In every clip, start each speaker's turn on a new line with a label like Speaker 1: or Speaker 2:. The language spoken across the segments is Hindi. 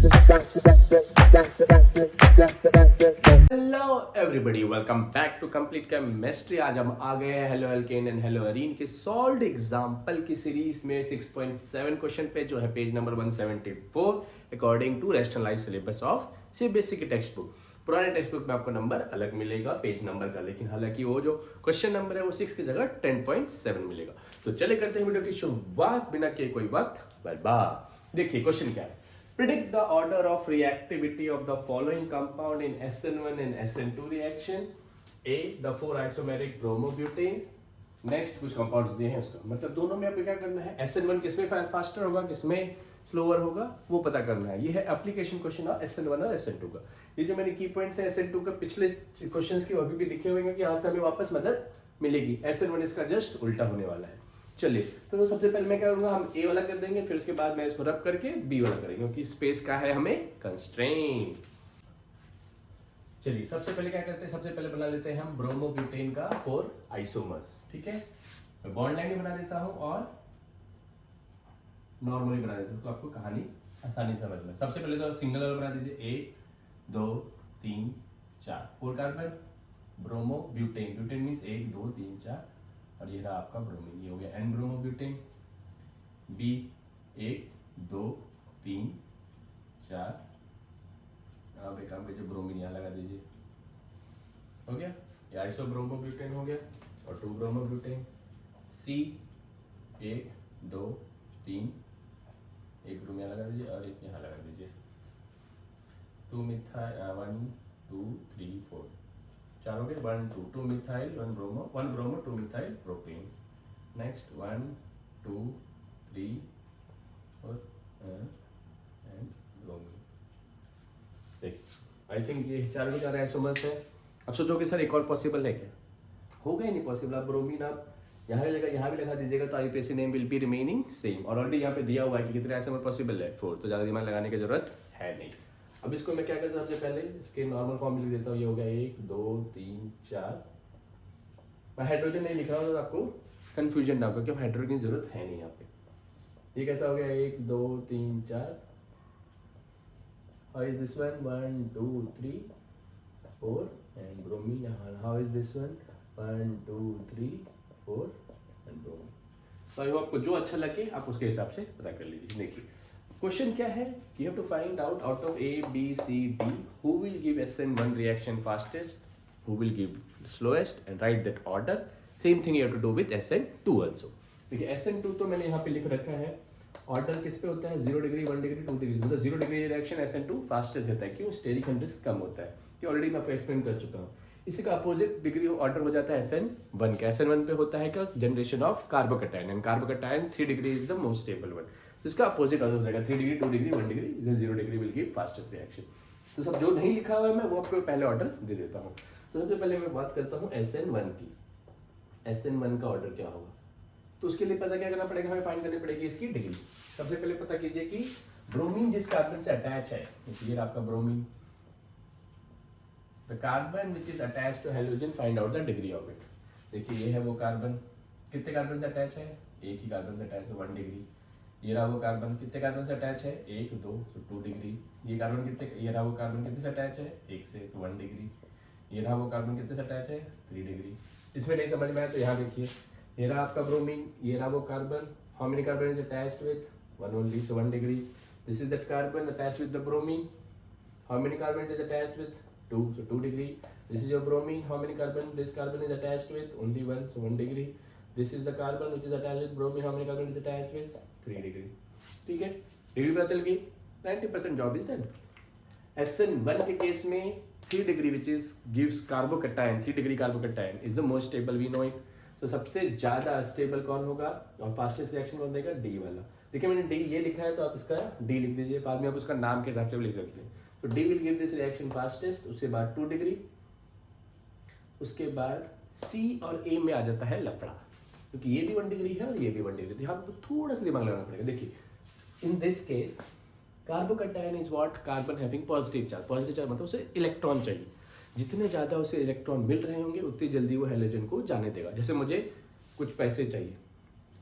Speaker 1: Hello everybody, welcome back to complete chemistry. आज हम आ गए हैं haloalkane and haloarene के सॉल्व्ड एग्जांपल की सीरीज में 6.7 क्वेश्चन पे, जो है page number 174 according to rationalised syllabus of CBSE की टेक्स्ट बुक। पुराने टेक्स्ट बुक में आपको नंबर अलग मिलेगा पेज नंबर का, लेकिन हालांकि वो जो क्वेश्चन नंबर है वो 6 की जगह 10.7 मिलेगा। तो चले करते हैं वीडियो की शुरुआत बिना के कोई वक्त बर्बाद। देखिए क्वेश्चन क्या है। Predict the order of reactivity of the following compound in SN1 and SN2 reaction. A, the 4 isomeric bromobutanes. Next कुछ कंपाउंड्स दिए हैं उसका, मतलब दोनों में आपको क्या करना है, SN1 किसमें फास्टर होगा किसमें स्लोअर होगा वो पता करना है। ये है एप्लीकेशन क्वेश्चन है SN1 और SN2 का। ये जो मैंने की पॉइंट्स है SN2 का पिछले क्वेश्चंस के अभी भी लिखे हुए हैं कि यहाँ से हमें वापस मदद मिलेगी। SN1 इसका जस्ट उल्टा होने वाला है। चलिए तो सबसे पहले मैं क्या करूंगा, हम ए वाला कर देंगे, फिर उसके बाद मैं इसको रब करके बी वाला करेंगे क्योंकि स्पेस का है हमें कंस्ट्रेंट। चलिए सबसे पहले क्या करते हैं, सबसे पहले बना लेते हैं हम ब्रोमोब्यूटेन का 4 आइसोमर्स। ठीक है, मैं बॉन्ड लाइन भी बना देता हूं और नॉर्मली बना देता हूं तो आपको कहानी आसानी से समझ में। सबसे पहले तो सिंगल वाला बना दीजिए, 1 2 3 4 4 कार्बन ब्रोमोब्यूटेन। ब्यूटेन मींस 1 2 3 4 और ये रहा आपका ब्रोमीन। ये हो गया एन ब्रोमोब्यूटेन। बी 1 2 3 4। अब एक काम कीजिए, ब्रोमीन यहाँ लगा दीजिए, हो गया। ये आइसो ब्रोमोब्यूटेन हो गया और 2 ब्रोमोब्यूटेन। सी 1 2 3, एक ब्रोमीन यहाँ लगा दीजिए और एक यहाँ लगा दीजिए। 2 मिथाइल 1 2 3 4 चार हो गए। 1 2 2 methyl 1 bromo 2 methyl propane. Next 1 2 3 और एंड ब्रोमीन। देख आई थिंक ये चार के चार आइसोमर्स है। अब सोचो कि सर एक और पॉसिबल है क्या, होगा ही नहीं पॉसिबल। आप ब्रोमीन आप यहाँ भी लगा दीजिएगा तो IUPAC name will be remaining same. और ऑलरेडी यहाँ पे दिया हुआ है कि कितने आइसोमर पॉसिबल है, 4, तो ज़्यादा दिमाग लगाने की जरूरत है नहीं। अब इसको मैं क्या करता हूँ, सबसे पहले इसके नॉर्मल फॉर्म लिख देता हूँ। ये हो गया 1 2 3 4। मैं हाइड्रोजन नहीं लिख रहा हूँ तो आपको कंफ्यूजन ना हो, क्योंकि हाइड्रोजन की जरूरत है नहीं यहाँ पे। ये कैसा हो गया, 1 2 3 4। How is this one, 1 2 3 4 and bromine. How is this one, 1 2 3 4 and bromine. तो आपको जो अच्छा लगे आप उसके हिसाब से पता कर लीजिए। देखिए क्वेश्चन क्या है, you have to find out of A, B, C, D who will give SN1 reaction fastest, who will give slowest and write that order. Same thing you have to do with SN2 also. देखिए SN2 तो मैंने यहाँ पे लिख रखा है, ऑर्डर किस पे होता है, 0 डिग्री 1 डिग्री 2 डिग्री। मतलब 0 डिग्री रिएक्शन SN2 फास्टेस्ट देता है, क्यों, स्टेरिक रिस्क कम होता है। ये ऑलरेडी मैं आपको एक्सप्लेन कर चुका हूँ। इसी का अपोजिट डिग्री ऑर्डर हो जाता है SN1 का। SN1 पे होता है क्या, generation of carbocation, and carbocation 3 degree is the most stable one. तो इसका अपोजिट ऑर्डर हो जाएगा 3 degree 2 degree 1 degree, 0 degree will give fastest reaction. तो सब जो नहीं लिखा हुआ है मैं वो आपको पहले ऑर्डर दे देता हूँ। तो सबसे पहले मैं बात करता हूँ SN1 की। SN1 का ऑर्डर क्या होगा, तो उसके लिए पता क्या करना पड़ेगा, हमें फाइंड करनी पड़ेगी इसकी डिग्री। सबसे पहले पता कीजिए कि ब्रोमीन जिस कार्बन से अटैच है, ये आपका bromine, the carbon which is attach to halogen, find out the degree of it. देखिए ये है वो कार्बन, कितने कार्बन से अटैच है, एक ही कार्बन से अटैच है, 1 डिग्री। ये रहा वो कार्बन, कितने कार्बन से अटैच है, 1 2 तो 2 डिग्री। ये कार्बन कितने, ये रहा वो कार्बन कितने से अटैच है, 1 से, तो 1 डिग्री। ये रहा वो कार्बन कितने से अटैच है, 3 डिग्री। इसमें नहीं समझ में आया तो यहाँ देखिए, ये रहा आपका ब्रोमीन, ये रहा वो carbon, how many carbon is attached with 1 only, so 1 degree. This is that carbon attached with the bromine, how many carbon is attached with 2, so 2 degree. This is your bromine, how many carbon, this carbon is attached with only 1, so 1 degree. This is the carbon which is attached with bromine, how many carbon is attached with 3 degree. ठीक है, डिग्री पता चल गई, 90% जॉब इज डन। SN1 के केस में 3 degree which is gives carbocation, 3 degree carbocation is the most stable, we know it. तो सबसे ज्यादा स्टेबल कौन होगा और फास्टेस्ट रिएक्शन कौन देगा, डी वाला। देखिए मैंने डी ये लिखा है तो आप इसका डी लिख दीजिए, बाद में आप उसका नाम के हिसाब से भी लिख सकते हैं। तो D will give this reaction fastest, उसके बाद 2 डिग्री, उसके बाद C और A में आ जाता है लफड़ा, क्योंकि ये भी 1 डिग्री है और ये भी 1 डिग्री। तो यहाँ पर थोड़ा सा दिमाग लगाना पड़ेगा। देखिए in this case carbocation is what, carbon having positive charge. Positive charge मतलब उसे इलेक्ट्रॉन चाहिए, जितने ज़्यादा उसे इलेक्ट्रॉन मिल रहे होंगे उतनी जल्दी वो हैलोजन को जाने देगा। जैसे मुझे कुछ पैसे चाहिए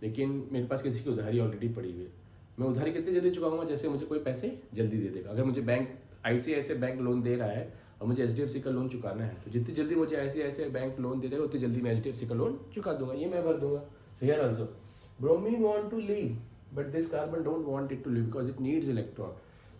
Speaker 1: लेकिन मेरे पास किसी की उधारी ऑलरेडी पड़ी हुई है, मैं उधारी कितनी जल्दी चुकाऊंगा, जैसे मुझे कोई पैसे जल्दी दे देगा। अगर मुझे बैंक ICICI बैंक लोन दे रहा है और मुझे HDFC का लोन चुकाना है, तो जितनी जल्दी मुझे ICICI बैंक लोन दे देगा उतनी जल्दी मैं HDFC का लोन चुका दूंगा, ये मैं भर दूंगा। Here also bromine want to leave but this carbon don't want it to leave because it needs electron.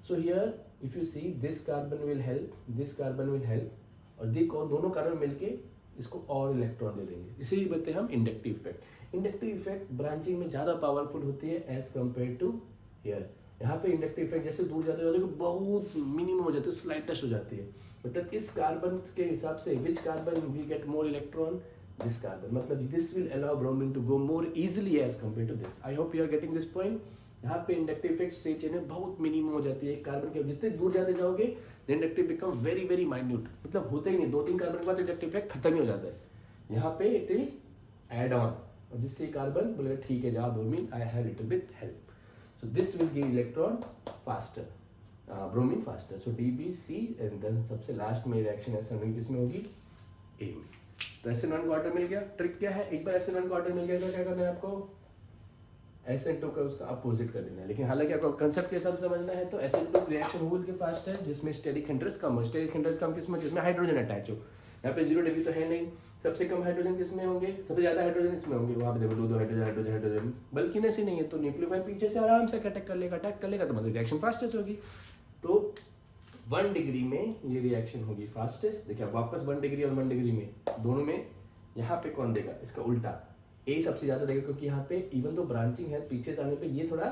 Speaker 1: So here if you see this carbon will help, this carbon will help, और देखो दोनों कार्बन मिलके इसको और इलेक्ट्रॉन दे देंगे। इसे ही बोलते हैं हम inductive effect. Inductive effect branching में ज़्यादा पावरफुल होती है एज कम्पेयर टू हियर। यहाँ पे इंडक्टिव इफेक्ट जैसे दूर जाते जाते बहुत मिनिमम हो जाती है, स्लाइटेस्ट हो जाती है। मतलब इस कार्बन के हिसाब से which carbon will get more electron, this carbon, मतलब this will allow bromine to go more easily as compare to this. I hope you are getting this point. यहाँ पे इंडक्टिव इफेक्ट स्टेट चेन में बहुत मिनिमम हो जाती है। कार्बन के जितने दूर जाते जाओगे the inductive become very very minute, मतलब होते ही नहीं, 2-3 कार्बन के बाद इंडक्टिव इफेक्ट खत्म ही हो जाता है। यहाँ पे इट विल एड ऑन, और जिससे कार्बन बोलेगा ठीक है जा bromine I have little bit help, so this will give electron faster, bromine faster. So DBC and then सबसे लास्ट में रिएक्शन SN1 किसमें होगी, A में। तो SN1 का ऑर्डर मिल गया। ट्रिक क्या है, एक बार SN1 का ऑर्डर मिल गया तो क्या करना है आपको, SN2 का उसका अपोजिट कर देना है। लेकिन हालांकि आपको कंसेप्ट के हिसाब से समझना है तो SN2 रिएक्शन होल के फास्ट है जिसमें स्टेरिक हिंड्रेस कम हो। स्टेरिक हिंड्रेस कम किसमें, जिसमें हाइड्रोजन अटैच हो। यहाँ पे 0 डिग्री तो है नहीं, सबसे कम हाइड्रोजन किसमें होंगे, सबसे ज्यादा हाइड्रोजन इसमें होंगे। वहाँ पे देखो 2 हाइड्रोजन हाइड्रोजन हाइड्रोजन, बल्कि ऐसी नहीं है तो न्यूक्लियोफाइल पीछे से आराम से अटैक कर लेगा तो मतलब रिएक्शन फास्टेस्ट होगी। तो 1 डिग्री में ये रिएक्शन होगी फास्टेस्ट। देखिए वापस 1 डिग्री और 1 डिग्री में दोनों में यहाँ पे कौन देगा, इसका उल्टा A सबसे ज्यादा देगा, क्योंकि यहाँ पे इवन तो ब्रांचिंग है पीछे से आने पे ये थोड़ा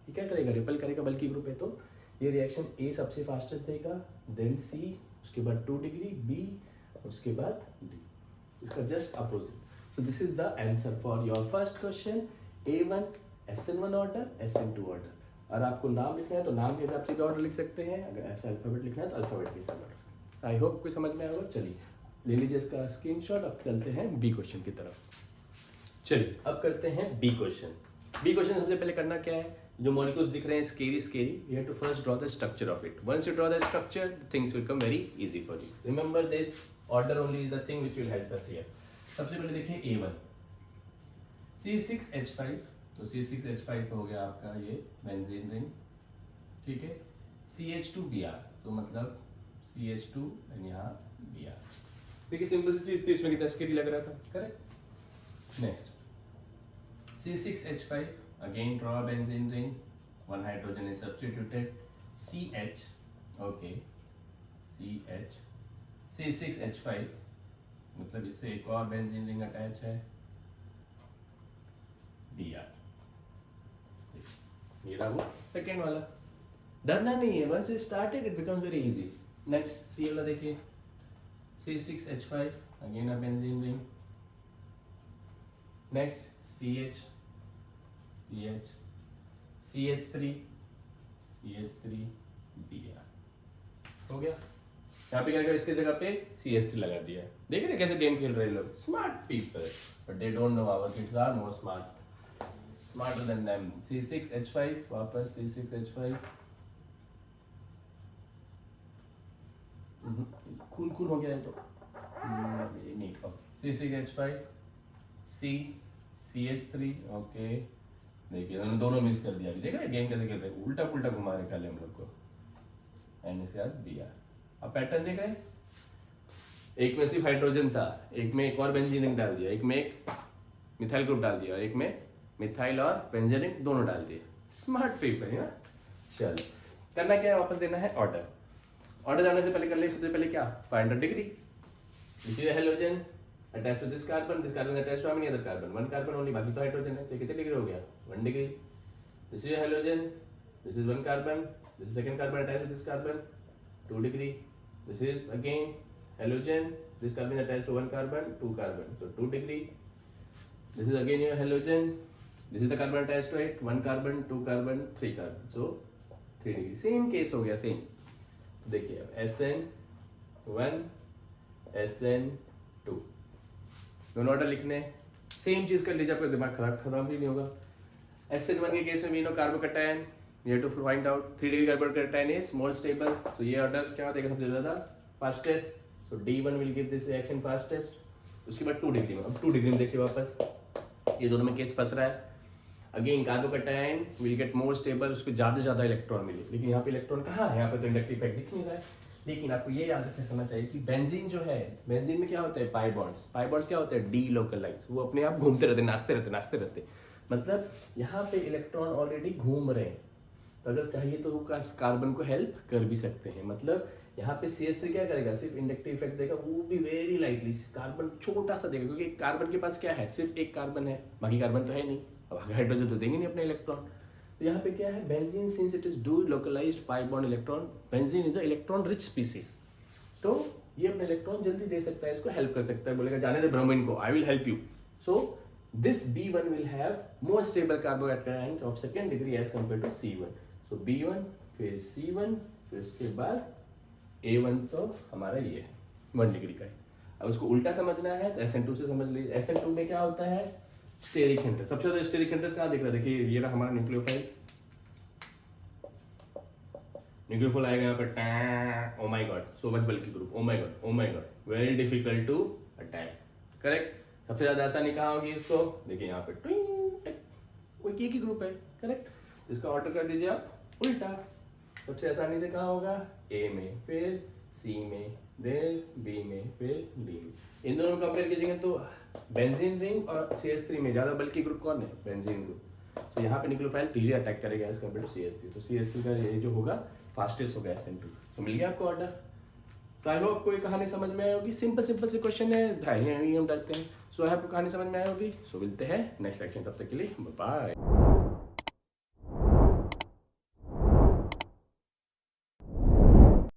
Speaker 1: ये क्या करेगा, रिपल करेगा, बल्कि ग्रुप है तो ये रिएक्शन A सबसे फास्टेस्ट देगा, देन C, उसके बाद 2 डिग्री B, उसके बाद D, इसका just opposite. So this is the answer for your first question, A1 SN1 order, SN2 order. और आपको नाम लिखना है तो नाम के हिसाब से भी ऑर्डर लिख सकते हैं, अगर ऐसा अल्फाबेट लिखना है तो अल्फाबेट के हिसाब ऑर्डर। आई होप कोई समझ में आएगा। चलिए ले लीजिए इसका स्क्रीनशॉट, अब चलते हैं B क्वेश्चन की तरफ। चलिए अब करते हैं B क्वेश्चन। B क्वेश्चन सबसे पहले करना क्या है, जो मॉलिक्यूल्स दिख रहे हैं scary we have to first draw the structure of it. Once you draw the structure things will come very easy for you. Remember this order only is the thing which will help us here. सबसे पहले देखिए A1 C6H5, तो C6H5 हो गया आपका ये बेंजीन रिंग, ठीक है। CH2Br, तो मतलब CH2 एंड यहाँ Br। देखिए सिंपल सी चीज थी, इसमें कितना स्केरी लग रहा था, correct. Next C6H5, again draw a benzene ring, 1 hydrogen is substituted, CH, okay, CH, C6H5, मतलब इससे एक और बेंजीन रिंग अटैच है, Br। ये रहा वो सेकेंड वाला, डरना नहीं है, once it started it becomes very easy। Next C वाला देखिए, C6H5, again a benzene ring, next CH, CH3, Br, हो गया। यहाँ पे क्या करें, इसके जगह पे CH3 लगा दिया। देख रहे कैसे गेम खेल रहे लोग, smart people, but they don't know our kids are more smarter than them. C6H5, वापस C6H5, खून हो गया है तो नहीं, C6H5, CH3, ओके। देखिए उन्होंने दोनों मिक्स कर दिया। अभी देख रहे हैं गेम कैसे खेल रहे हैं, उल्टा पुल्टा घुमा रहे खाली हम लोग को। एंड इसके बाद Br। अब पैटर्न देख रहे हैं, एक में सिर्फ हाइड्रोजन था, एक में एक और बेंजीन रिंग डाल दिया, एक में एक मिथाइल ग्रुप डाल दिया और एक में मिथाइल और बेंजीन रिंग दोनों डाल दिए। स्मार्ट पीपल है ना। चल करना क्या है, वापस देना है ऑर्डर। ऑर्डर जाने से पहले कर ले, सबसे पहले क्या, find the degree. This is hydrogen attached to this carbon attached to how many other carbon, 1 carbon only, बाकी तो हाइड्रोजन है, तो कितने डिग्री हो गया, 1 degree. This is hydrogen, this is 1 carbon, this is second carbon attached to this carbon, 2 degree. This is again hydrogen, this carbon attached to 1 carbon, 2 carbon, so 2 degree. This is again your hydrogen, this is the carbon attached to it, 1 carbon, 2 carbon, 3 carbon, so 3 degree. Same case हो गया, सेम। देखिए SN1 SN2 दोनों ऑर्डर लिखने, सेम चीज कर लीजिए, आपका दिमाग खत्म भी नहीं होगा। SN1 के केस में मीनो carbocation, you have to find out 3 degree carbocation is more stable, so ये ऑर्डर क्या देगा सबसे ज्यादा, fastest, so D1 will give this reaction fastest। उसके बाद 2 डिग्री में, अब 2 डिग्री में देखिए वापस ये दोनों में केस फंस रहा है। Again carbocation will get more stable, उसको ज़्यादा से ज़्यादा इलेक्ट्रॉन मिले, लेकिन यहाँ पे इलेक्ट्रॉन कहाँ है, यहाँ पे तो इंडक्टिव इफेक्ट दिख नहीं रहा है। लेकिन आपको ये याद रखना चाहिए कि बेंजीन जो है, बेंजीन में क्या होता है, पाई बॉन्ड्स क्या होते हैं, डी लोकलाइज, वो अपने आप घूमते रहते, नाचते रहते। मतलब यहाँ पे इलेक्ट्रॉन ऑलरेडी घूम रहे हैं, तो अगर चाहिए तो वो कार्बन को हेल्प कर भी सकते हैं। मतलब यहाँ पे CH3 क्या करेगा, सिर्फ इंडक्टिव इफेक्ट देगा, वो भी वेरी लाइटली, कार्बन छोटा सा देगा, क्योंकि कार्बन के पास क्या है, सिर्फ एक कार्बन है, बाकी कार्बन तो है नहीं, अब हाइड्रोजन तो देंगे नहीं अपने इलेक्ट्रॉन। तो यहाँ पे क्या है, benzene since it is delocalised pi bond electron, benzene is a electron rich species, तो ये अपने इलेक्ट्रॉन जल्दी दे सकता है, इसको हेल्प कर सकता है, बोलेगा जाने दे ब्रोमीन को, I will help you. So this B1 will have more stable carbocation of second degree as compared to C1. So B1 फिर C1 फिर उसके बाद A1 तो हमारा ये है 1 डिग्री का है। अब उसको उल्टा समझना है तो SN2 से समझ लीजिए। SN2 में क्या होता है, स्टेरिक हिंड्रेस, सबसे ज्यादा स्टेरिक हिंड्रेस कहाँ दिख रहा है, देखिए ये रहा हमारा न्यूक्लियोफाइल, न्यूक्लियोफाइल आएगा यहाँ पर, oh my god so much bulky group, oh my god very difficult to attack, correct. सबसे ज्यादा आसानी कहाँ होगी इसको, देखिए यहाँ पे कोई की ग्रुप है, करेक्ट। इसका ऑर्डर कर दीजिए आप उल्टा, सबसे आसानी से कहाँ होगा, ए में, फिर सी में, देर बी में, फिर डी में। इन दोनों को कंपेयर कीजिएगा तो बेंजीन रिंग और CH3 में ज्यादा बल्कि ग्रुप कौन है, बेंजीन ग्रुप। तो यहाँ पे न्यूक्लियोफाइल धीरे अटैक करेगा एज कम्पेयर टू CH3, तो CH3 का ये जो होगा फास्टेस्ट होगा SN2। तो मिल गया आपको ऑर्डर। तो आई होप कोई कहानी समझ में आई होगी, सिंपल से क्वेश्चन है, ढाई हम डरते हैं। सो आई होप कहानी समझ में आई होगी। सो मिलते हैं नेक्स्ट लेक्चर, तब तक के लिए बाय।